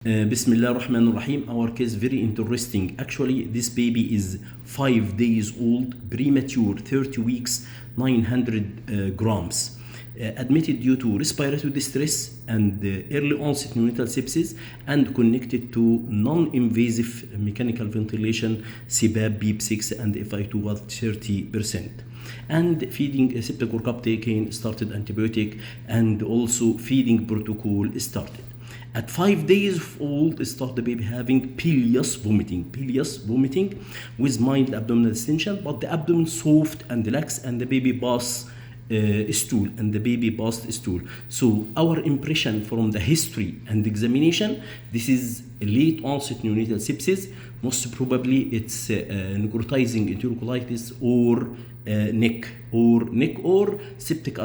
Bismillah ar-Rahman ar-Rahim. Our case very interesting. Actually, this baby is 5 days old, premature, 30 weeks, 900 grams. Admitted due to respiratory distress and early onset neonatal sepsis and connected to non-invasive mechanical ventilation, CPAP, beep 6 and FI2 was 30%. And feeding septic work taken, started antibiotic, and also feeding protocol started. At 5 days old, start the baby having bilious vomiting with mild abdominal distension, but the abdomen soft and lax, and the baby passed stool. So our impression from the history and examination, this is late onset neonatal sepsis. Most probably it's necrotizing enterocolitis or neck or septic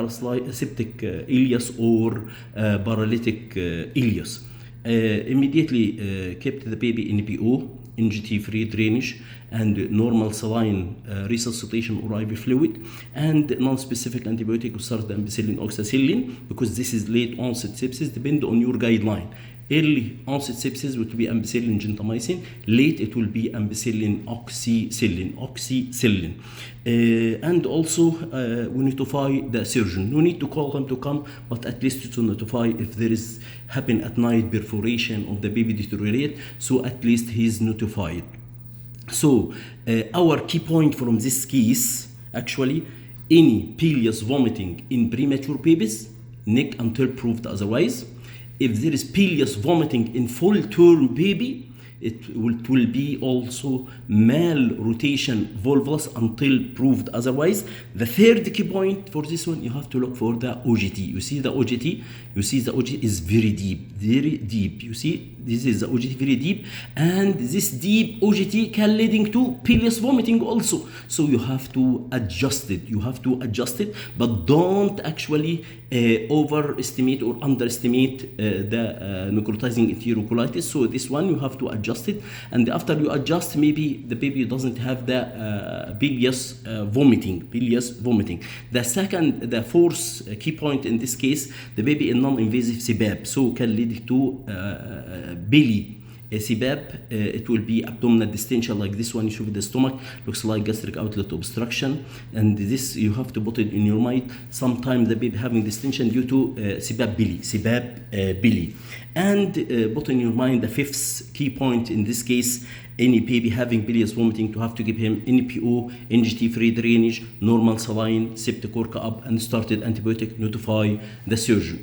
ileus or paralytic ileus. Immediately kept the baby in PO, NGT free drainage, and normal saline resuscitation or IV fluid, and non-specific antibiotic started ampicillin oxacillin, because this is late onset sepsis. Depend on your guideline. Early onset sepsis will be ampicillin gentamicin. Late it will be ampicillin oxacillin. And also we notify the surgeon. No need to call him to come, but at least to notify if there is happen at night perforation of the baby deteriorate. So at least he is notified. So our key point from this case, actually, any bilious vomiting in premature babies, neck until proved otherwise. If there is bilious vomiting in full-term baby, it will be also malrotation volvulus until proved otherwise. The third key point for this one, you have to look for the OGT. You see the OGT is very deep. You see, this is the OGT very deep, and this deep OGT can leading to bilious vomiting also. So you have to adjust it. But don't actually overestimate or underestimate the necrotizing enterocolitis. So this one you have to adjust it, and after you adjust, maybe the baby doesn't have the bilious vomiting. The fourth key point in this case, the baby in non-invasive CPAP, so can lead to belly CPAP. It will be abdominal distension like this one. You show the stomach looks like gastric outlet obstruction, and this you have to put it in your mind. Sometimes the baby having distension due to CPAP belly. And put in your mind the fifth key point in this case, any baby having bilious vomiting, to have to give him NPO, NGT free drainage, normal saline, septic work up, and started antibiotic. Notify the surgeon.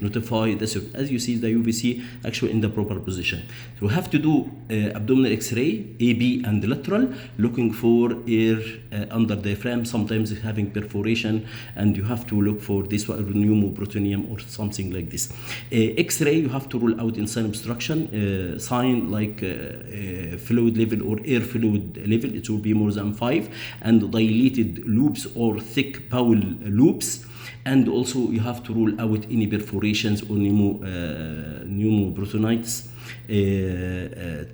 As you see, the UVC actually in the proper position. So we have to do abdominal X-ray, AB and lateral, looking for air under diaphragm. Sometimes having perforation, and you have to look for this one, pneumoperitoneum or something like this. X-ray, you have to rule out inside obstruction, sign like fluid level or air fluid level. It will be more than 5, and dilated loops or thick bowel loops. And also you have to rule out any perforations or pneumoperitonitis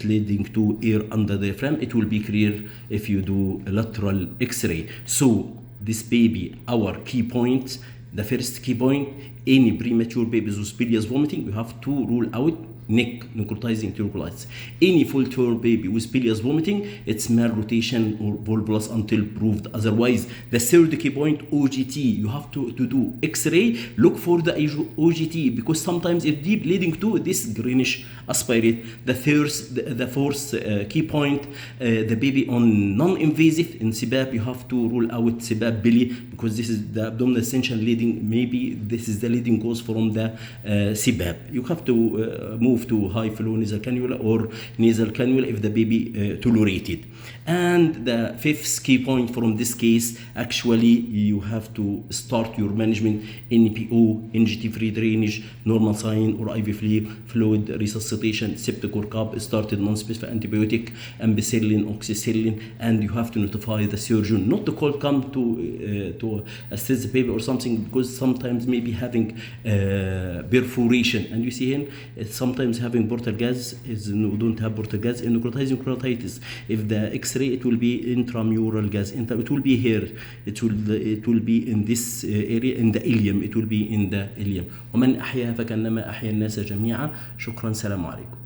leading to air under the diaphragm. It will be clear if you do a lateral X-ray. So this baby, our key point, the first key point, any premature babies with bilious vomiting, you have to rule out neck necrotizing enterocolitis. Any full-term baby with bilious vomiting, it's malrotation or volvulus until proved otherwise. The third key point, OGT. You have to do X-ray. Look for the OGT, because sometimes it's deep, leading to this greenish aspirate. The fourth key point, the baby on non-invasive in CPAP, you have to rule out CPAP belly, because this is the abdominal distension leading. Maybe this is the leading cause from the CPAP. You have to move to high flow nasal cannula or nasal cannula if the baby tolerated. And the fifth key point from this case, actually you have to start your management NPO, NGT free drainage, normal saline or IV fluid resuscitation, septic workup, started non-specific antibiotic, ampicillin, oxacillin, and you have to notify the surgeon. Not to come to assist the baby or something, because sometimes maybe having perforation, and you see him sometimes having portal gas is don't have portal gas in necrotizing enterocolitis. If the X-ray, it will be intramural gas. It will be here. It will be in this area in the ileum. It will be in the ileum. ومن أحياها فكأنما أحيا الناس جميعا. شكرا. سلام عليكم.